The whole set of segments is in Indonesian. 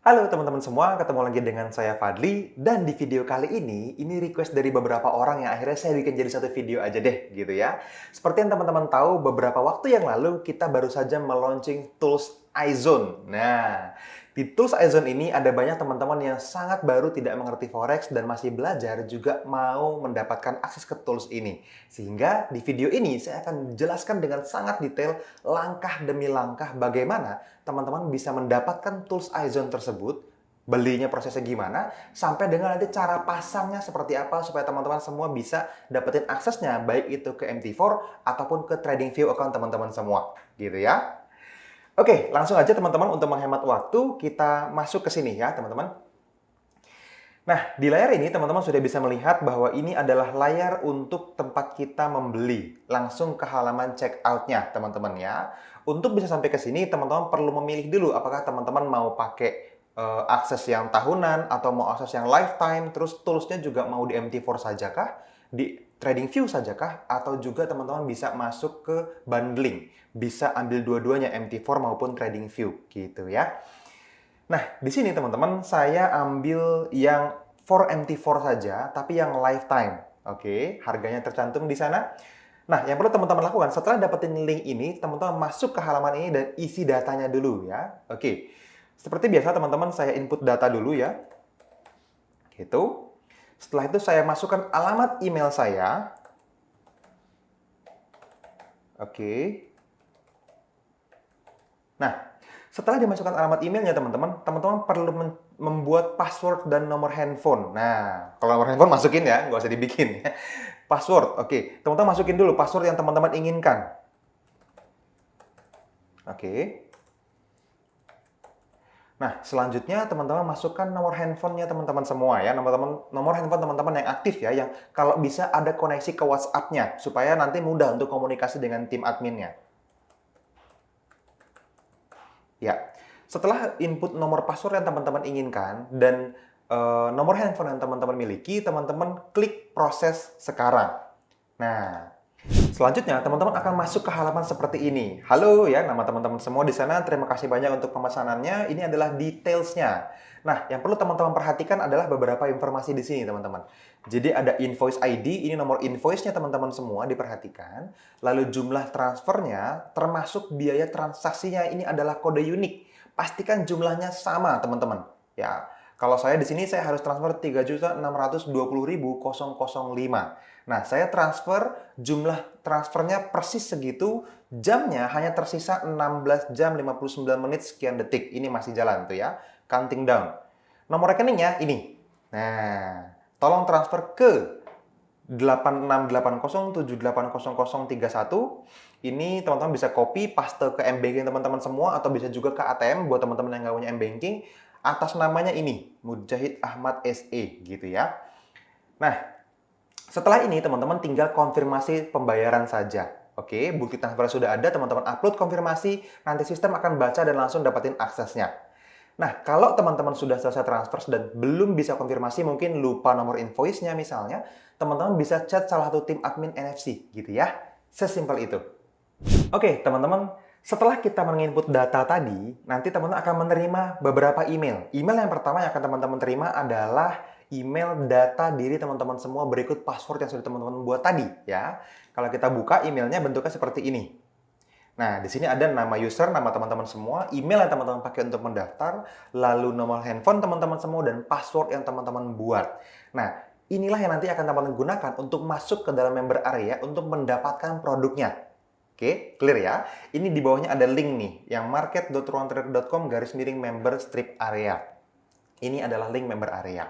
Halo teman-teman semua, ketemu lagi dengan saya Fadli, dan di video kali ini request dari beberapa orang yang akhirnya saya bikin jadi satu video aja deh, gitu ya. Seperti yang teman-teman tahu, beberapa waktu yang lalu kita baru saja meluncing tools iZone. Nah, di tools iZone ini ada banyak teman-teman yang sangat baru tidak mengerti Forex dan masih belajar juga mau mendapatkan akses ke tools ini. Sehingga di video ini saya akan jelaskan dengan sangat detail langkah demi langkah bagaimana teman-teman bisa mendapatkan tools iZone tersebut, belinya prosesnya gimana, sampai dengan nanti cara pasangnya seperti apa supaya teman-teman semua bisa dapetin aksesnya, baik itu ke MT4 ataupun ke TradingView account teman-teman semua, gitu ya. Oke, langsung aja teman-teman untuk menghemat waktu, kita masuk ke sini ya teman-teman. Nah, di layar ini teman-teman sudah bisa melihat bahwa ini adalah layar untuk tempat kita membeli. Langsung ke halaman checkout-nya, teman-teman ya. Untuk bisa sampai ke sini, teman-teman perlu memilih dulu apakah teman-teman mau pakai akses yang tahunan atau mau akses yang lifetime, terus tools-nya juga mau di MT4 sajakah, di TradingView sajakah, atau juga teman-teman bisa masuk ke bundling. Bisa ambil dua-duanya, MT4 maupun TradingView, gitu ya. Nah, di sini teman-teman, saya ambil yang for MT4 saja, tapi yang lifetime. Oke, harganya tercantum di sana. Nah, yang perlu teman-teman lakukan, setelah dapetin link ini, teman-teman masuk ke halaman ini dan isi datanya dulu ya. Oke, seperti biasa teman-teman, saya input data dulu ya. Gitu. Setelah itu saya masukkan alamat email saya. Oke. Nah, setelah dimasukkan alamat emailnya teman-teman, teman-teman perlu membuat password dan nomor handphone. Nah, kalau nomor handphone masukin ya, nggak usah dibikin. Password, oke. Teman-teman masukin dulu password yang teman-teman inginkan. Oke. Nah, selanjutnya teman-teman masukkan nomor handphonenya teman-teman semua ya. Nomor handphone teman-teman yang aktif ya, yang kalau bisa ada koneksi ke WhatsApp-nya, supaya nanti mudah untuk komunikasi dengan tim adminnya. Ya, setelah input nomor password yang teman-teman inginkan dan nomor handphone yang teman-teman miliki, teman-teman klik proses sekarang. Nah, selanjutnya teman-teman akan masuk ke halaman seperti ini. Halo ya, nama teman-teman semua di sana. Terima kasih banyak untuk pemesanannya. Ini adalah details-nya. Nah, yang perlu teman-teman perhatikan adalah beberapa informasi di sini, teman-teman. Jadi ada invoice ID, ini nomor invoice-nya teman-teman semua diperhatikan. Lalu jumlah transfernya, termasuk biaya transaksinya, ini adalah kode unik. Pastikan jumlahnya sama, teman-teman. Ya, kalau saya di sini saya harus transfer 3.620.005. Nah, saya transfer, jumlah transfernya persis segitu, jamnya hanya tersisa 16 jam 59 menit sekian detik. Ini masih jalan tuh ya, counting down. Nomor rekeningnya ini. Nah, tolong transfer ke 8680780031. Ini teman-teman bisa copy, paste ke M-Banking teman-teman semua, atau bisa juga ke ATM buat teman-teman yang nggak punya M-Banking. Atas namanya ini, Mujahid Ahmad SE, gitu ya. Nah, setelah ini teman-teman tinggal konfirmasi pembayaran saja. Oke, bukti transfer sudah ada, teman-teman upload konfirmasi, nanti sistem akan baca dan langsung dapetin aksesnya. Nah, kalau teman-teman sudah selesai transfer dan belum bisa konfirmasi, mungkin lupa nomor invoice-nya misalnya, teman-teman bisa chat salah satu tim admin NFC, gitu ya. Sesimpel itu. Oke, teman-teman, setelah kita menginput data tadi, nanti teman-teman akan menerima beberapa email. Email yang pertama yang akan teman-teman terima adalah email data diri teman-teman semua berikut password yang sudah teman-teman buat tadi, ya. Kalau kita buka emailnya bentuknya seperti ini. Nah, di sini ada nama user, nama teman-teman semua, email yang teman-teman pakai untuk mendaftar, lalu nomor handphone teman-teman semua, dan password yang teman-teman buat. Nah, inilah yang nanti akan teman-teman gunakan untuk masuk ke dalam member area untuk mendapatkan produknya. Oke, clear ya? Ini di bawahnya ada link nih, yang market.ruangtrader.com/member strip area. Ini adalah link member area.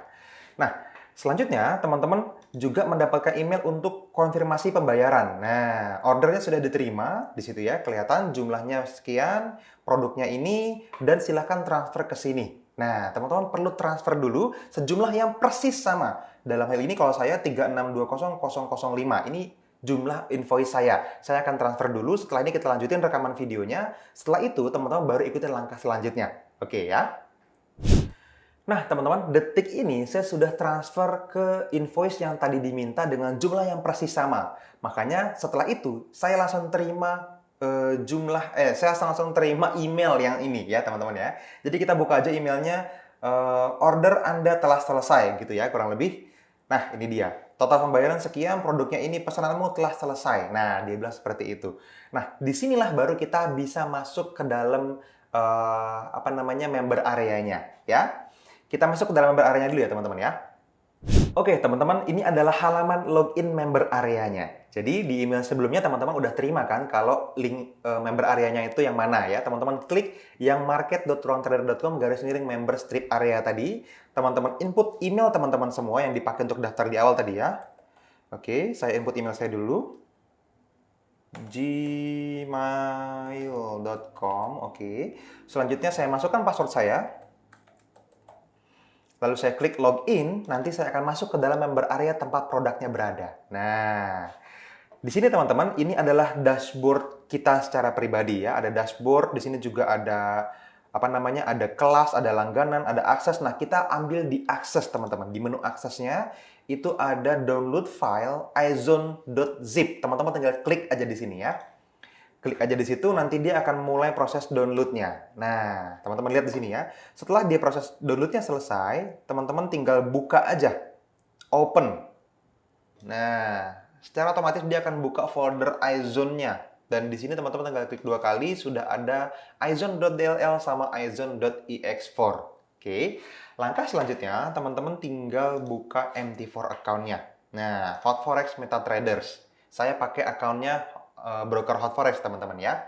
Nah, selanjutnya teman-teman juga mendapatkan email untuk konfirmasi pembayaran. Nah, ordernya sudah diterima di situ ya, kelihatan jumlahnya sekian, produknya ini, dan silahkan transfer ke sini. Nah, teman-teman perlu transfer dulu sejumlah yang persis sama. Dalam hal ini kalau saya 3620005, ini jumlah invoice saya. Saya akan transfer dulu, setelah ini kita lanjutin rekaman videonya. Setelah itu, teman-teman baru ikutin langkah selanjutnya. Oke ya? Nah, teman-teman, detik ini saya sudah transfer ke invoice yang tadi diminta dengan jumlah yang persis sama. Makanya setelah itu, saya langsung terima saya langsung terima email yang ini ya, teman-teman ya. Jadi kita buka aja emailnya, order Anda telah selesai gitu ya, kurang lebih. Nah, ini dia. Total pembayaran sekian, produknya ini, pesananmu telah selesai. Nah, dia bilang seperti itu. Nah, disinilah baru kita bisa masuk ke dalam member areanya ya. Kita masuk ke dalam member areanya dulu ya, teman-teman ya. Oke, teman-teman, ini adalah halaman login member areanya. Jadi di email sebelumnya teman-teman udah terima kan kalau link member areanya itu yang mana ya. Teman-teman klik yang market.ruangtrader.com /member strip area tadi. Teman-teman input email teman-teman semua yang dipakai untuk daftar di awal tadi ya. Oke, saya input email saya dulu. gmail.com. Oke. Selanjutnya saya masukkan password saya. Lalu saya klik login, nanti saya akan masuk ke dalam member area tempat produknya berada. Nah, di sini teman-teman, ini adalah dashboard kita secara pribadi ya. Ada dashboard, di sini juga ada ada kelas, ada langganan, ada akses. Nah, kita ambil di akses teman-teman. Di menu aksesnya itu ada download file izone.zip. Teman-teman tinggal klik aja di sini ya. Klik aja di situ, nanti dia akan mulai proses download-nya. Nah, teman-teman lihat di sini ya. Setelah dia proses download-nya selesai, teman-teman tinggal buka aja. Open. Nah, secara otomatis dia akan buka folder izone-nya. Dan di sini teman-teman tinggal klik 2 kali, sudah ada izone.dll sama izone.ex4. Oke. Langkah selanjutnya, teman-teman tinggal buka MT4 account-nya. Nah, Hot Forex MetaTraders. Saya pakai account-nya broker Hot Forex teman-teman ya.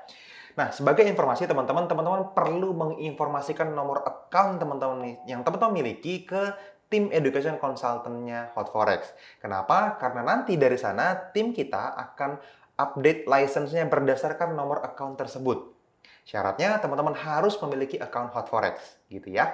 Nah, sebagai informasi teman-teman perlu menginformasikan nomor account teman-teman yang teman-teman miliki ke tim education consultant-nya Hot Forex. Kenapa? Karena nanti dari sana tim kita akan update license-nya berdasarkan nomor account tersebut. Syaratnya teman-teman harus memiliki account Hot Forex gitu ya.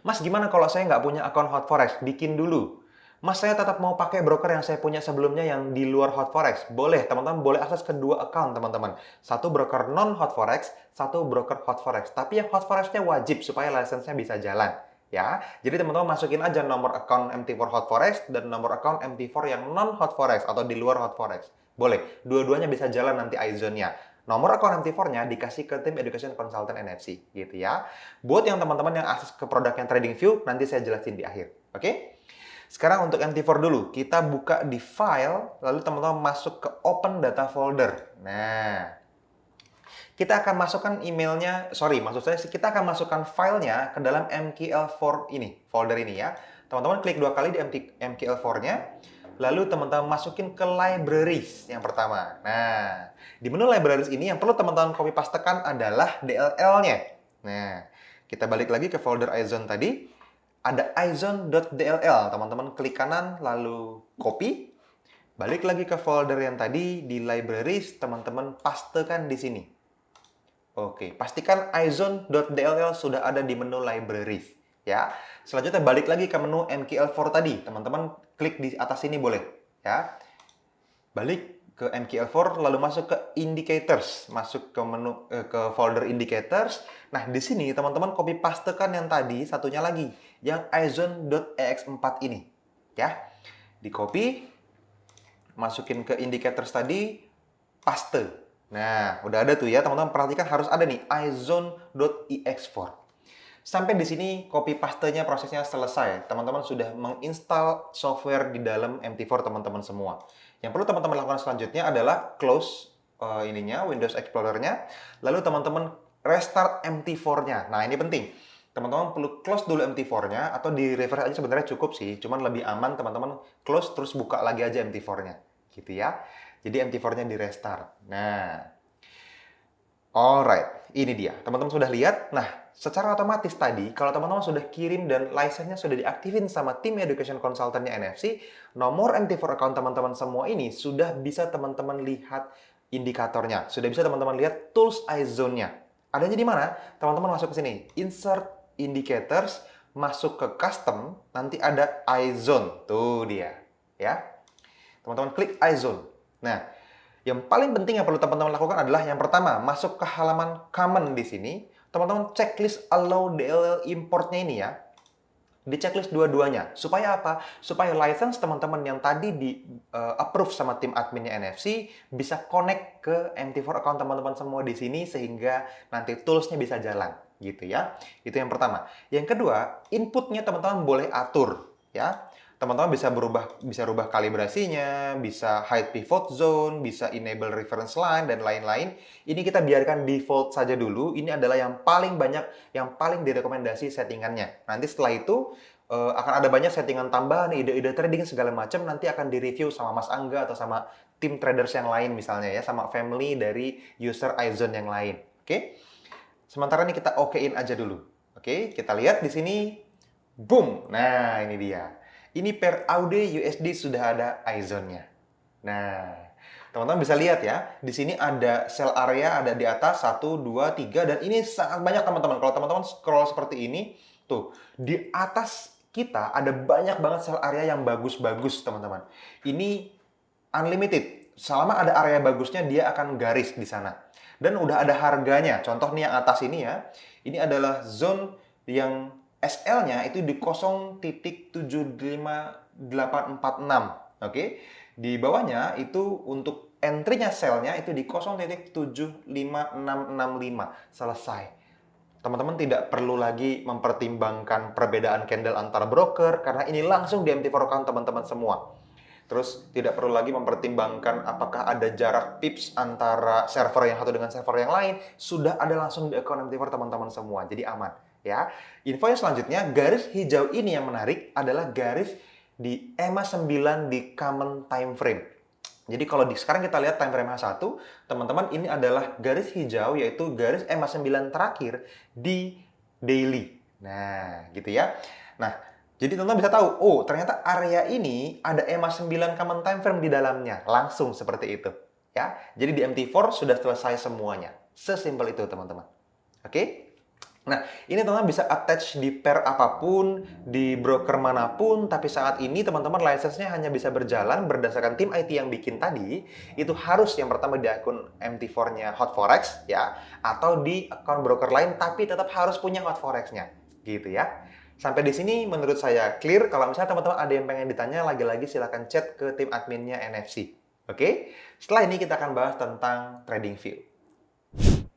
Mas, gimana kalau saya nggak punya account Hot Forex? Bikin dulu. Mas, saya tetap mau pakai broker yang saya punya sebelumnya yang di luar Hot Forex. Boleh, teman-teman boleh akses kedua account, teman-teman. Satu broker non-Hot Forex, satu broker Hot Forex. Tapi yang Hot Forex-nya wajib supaya license-nya bisa jalan. Ya, jadi teman-teman masukin aja nomor account MT4 Hot Forex dan nomor account MT4 yang non-Hot Forex atau di luar Hot Forex. Boleh, dua-duanya bisa jalan nanti izone-nya. Nomor account MT4-nya dikasih ke tim Education Consultant NFC, gitu ya. Buat yang teman-teman yang akses ke produk yang TradingView, nanti saya jelasin di akhir. Oke? Sekarang untuk MT4 dulu, kita buka di file, lalu teman-teman masuk ke open data folder. Nah, kita akan masukkan emailnya, kita akan masukkan filenya ke dalam MKL4 ini, folder ini ya. Teman-teman klik 2 kali di MKL4-nya, lalu teman-teman masukin ke libraries yang pertama. Nah, di menu libraries ini yang perlu teman-teman copy pastekan adalah DLL-nya. Nah, kita balik lagi ke folder izone tadi. Ada izone.dll, teman-teman klik kanan lalu copy, balik lagi ke folder yang tadi di libraries, teman-teman pastekan di sini. Oke, pastikan izone.dll sudah ada di menu libraries ya. Selanjutnya balik lagi ke menu MKL4 tadi, teman-teman klik di atas sini boleh ya. Balik ke MKL4 lalu masuk ke indicators, masuk ke menu ke folder indicators. Nah, di sini teman-teman copy pastekan yang tadi satunya lagi, yang izone.ex4 ini ya. Di copy, masukin ke indicators tadi, paste. Nah, udah ada tuh ya, teman-teman perhatikan harus ada nih izone.ex4. Sampai di sini copy pastenya prosesnya selesai. Teman-teman sudah menginstal software di dalam MT4 teman-teman semua. Yang perlu teman-teman lakukan selanjutnya adalah close Windows Explorer-nya. Lalu teman-teman restart MT4-nya. Nah, ini penting. Teman-teman perlu close dulu MT4-nya atau di refresh aja sebenarnya cukup sih. Cuman lebih aman teman-teman close terus buka lagi aja MT4-nya. Gitu ya. Jadi MT4-nya di restart. Nah, alright, ini dia. Teman-teman sudah lihat? Nah, secara otomatis tadi, kalau teman-teman sudah kirim dan license-nya sudah diaktifin sama tim Education Consultant-nya NFC, nomor MT4 account teman-teman semua ini sudah bisa teman-teman lihat indikatornya. Sudah bisa teman-teman lihat tools izone-nya. Adanya di mana? Teman-teman masuk ke sini. Insert indicators, masuk ke custom, nanti ada izone. Tuh dia. Ya. Teman-teman klik izone. Nah, yang paling penting yang perlu teman-teman lakukan adalah yang pertama, masuk ke halaman common di sini. Teman-teman checklist allow DLL import-nya ini ya. Di checklist dua-duanya. Supaya apa? Supaya license teman-teman yang tadi di approve sama tim adminnya NFC bisa connect ke MT4 account teman-teman semua di sini sehingga nanti tools-nya bisa jalan. gitu ya. Itu yang pertama. Yang kedua, inputnya teman-teman boleh atur ya. Teman-teman bisa rubah kalibrasinya, bisa hide pivot zone, bisa enable reference line dan lain-lain. Ini kita biarkan default saja dulu. Ini adalah yang paling banyak, yang paling direkomendasi settingannya. Nanti setelah itu akan ada banyak settingan tambahan, ide-ide trading segala macam nanti akan direview sama Mas Angga atau sama tim traders yang lain misalnya ya, sama family dari user iZone yang lain. Oke? Sementara ini kita okein aja dulu. Oke, kita lihat di sini. Boom. Nah, ini dia. Ini per AUD USD sudah ada iZone-nya. Nah, teman-teman bisa lihat ya, di sini ada sell area ada di atas 1, 2, 3 dan ini sangat banyak teman-teman. Kalau teman-teman scroll seperti ini, tuh, di atas kita ada banyak banget sell area yang bagus-bagus, teman-teman. Ini unlimited. Selama ada area bagusnya, dia akan garis di sana. Dan udah ada harganya. Contoh nih yang atas ini ya, ini adalah zone yang SL-nya itu di 0.75846. Oke. Di bawahnya itu untuk entry-nya sell-nya itu di 0.75665. Selesai. Teman-teman tidak perlu lagi mempertimbangkan perbedaan candle antar broker karena ini langsung di MT4 account teman-teman semua. Terus tidak perlu lagi mempertimbangkan apakah ada jarak pips antara server yang satu dengan server yang lain. Sudah ada langsung di account MT4 teman-teman semua. Jadi aman. Ya, info yang selanjutnya, garis hijau ini yang menarik adalah garis di EMA 9 di common time frame. Jadi kalau sekarang kita lihat time frame H1, teman-teman ini adalah garis hijau yaitu garis EMA 9 terakhir di daily. Nah, gitu ya. Nah, jadi teman-teman bisa tahu, oh ternyata area ini ada EMA 9 common time frame di dalamnya. Langsung seperti itu. Ya, jadi di MT4 sudah selesai semuanya. Sesimpel itu teman-teman. Oke? Nah, ini teman-teman bisa attach di pair apapun, di broker manapun, tapi saat ini teman-teman license-nya hanya bisa berjalan berdasarkan tim IT yang bikin tadi, itu harus yang pertama di akun MT4-nya Hot Forex, ya, atau di akun broker lain, tapi tetap harus punya Hot Forex-nya, gitu ya. Sampai di sini menurut saya clear. Kalau misalnya teman-teman ada yang pengen ditanya, lagi-lagi silahkan chat ke tim adminnya NFC. Oke? Setelah ini kita akan bahas tentang trading view.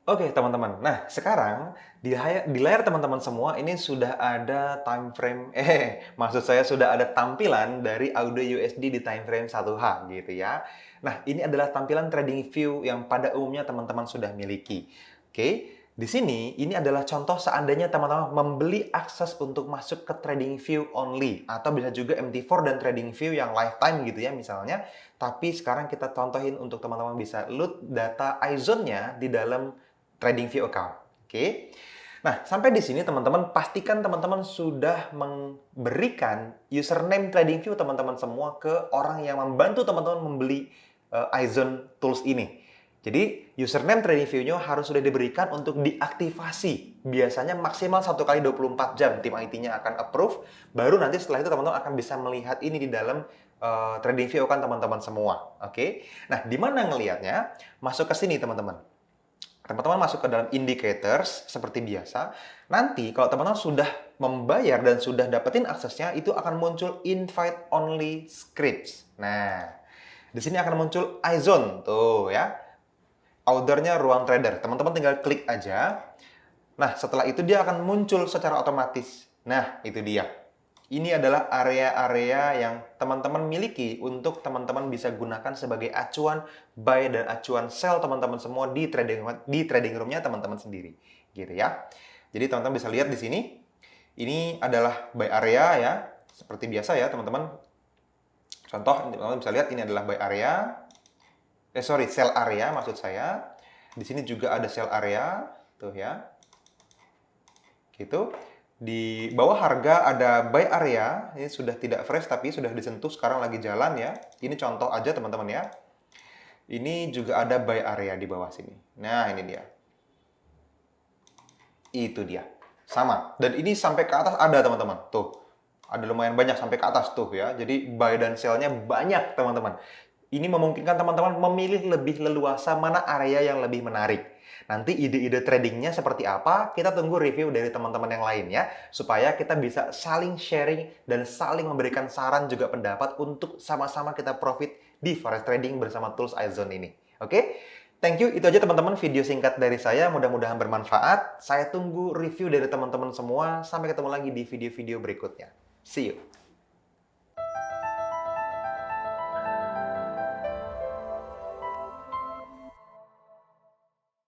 Oke teman-teman, nah sekarang di layar teman-teman semua ini sudah ada time frame, maksud saya sudah ada tampilan dari AUD USD di time frame 1H gitu ya. Nah ini adalah tampilan trading view yang pada umumnya teman-teman sudah miliki. Oke, di sini ini adalah contoh seandainya teman-teman membeli akses untuk masuk ke trading view only atau bisa juga MT4 dan trading view yang lifetime gitu ya misalnya. Tapi sekarang kita contohin untuk teman-teman bisa load data iZone-nya di dalam trading view account. Oke. Nah, sampai di sini teman-teman pastikan teman-teman sudah memberikan username trading view teman-teman semua ke orang yang membantu teman-teman membeli iZone tools ini. Jadi, username trading view-nya harus sudah diberikan untuk diaktifasi. Biasanya maksimal 1 kali 24 jam tim IT-nya akan approve, baru nanti setelah itu teman-teman akan bisa melihat ini di dalam trading view account teman-teman semua. Oke. Nah, di mana ngelihatnya? Masuk ke sini teman-teman. Teman-teman masuk ke dalam indicators seperti biasa. Nanti kalau teman-teman sudah membayar dan sudah dapetin aksesnya, itu akan muncul invite only scripts. Nah, di sini akan muncul iZone tuh ya. Ordernya ruang trader. Teman-teman tinggal klik aja. Nah, setelah itu dia akan muncul secara otomatis. Nah, itu dia. Ini adalah area-area yang teman-teman miliki untuk teman-teman bisa gunakan sebagai acuan buy dan acuan sell teman-teman semua di trading room-nya teman-teman sendiri, gitu ya. Jadi teman-teman bisa lihat di sini, ini adalah buy area ya, seperti biasa ya teman-teman. Contoh, teman-teman bisa lihat ini adalah buy area, sell area maksud saya. Di sini juga ada sell area, tuh ya, gitu. Di bawah harga ada buy area, ini sudah tidak fresh tapi sudah disentuh sekarang lagi jalan ya. Ini contoh aja teman-teman ya. Ini juga ada buy area di bawah sini. Nah ini dia. Itu dia. Sama. Dan ini sampai ke atas ada teman-teman. Tuh. Ada lumayan banyak sampai ke atas tuh ya. Jadi buy dan sell-nya banyak teman-teman. Ini memungkinkan teman-teman memilih lebih leluasa mana area yang lebih menarik. Nanti ide-ide tradingnya seperti apa, kita tunggu review dari teman-teman yang lain ya. Supaya kita bisa saling sharing dan saling memberikan saran juga pendapat untuk sama-sama kita profit di forex trading bersama tools iZone ini. Oke? Thank you, itu aja teman-teman video singkat dari saya, mudah-mudahan bermanfaat. Saya tunggu review dari teman-teman semua. Sampai ketemu lagi di video-video berikutnya. See you!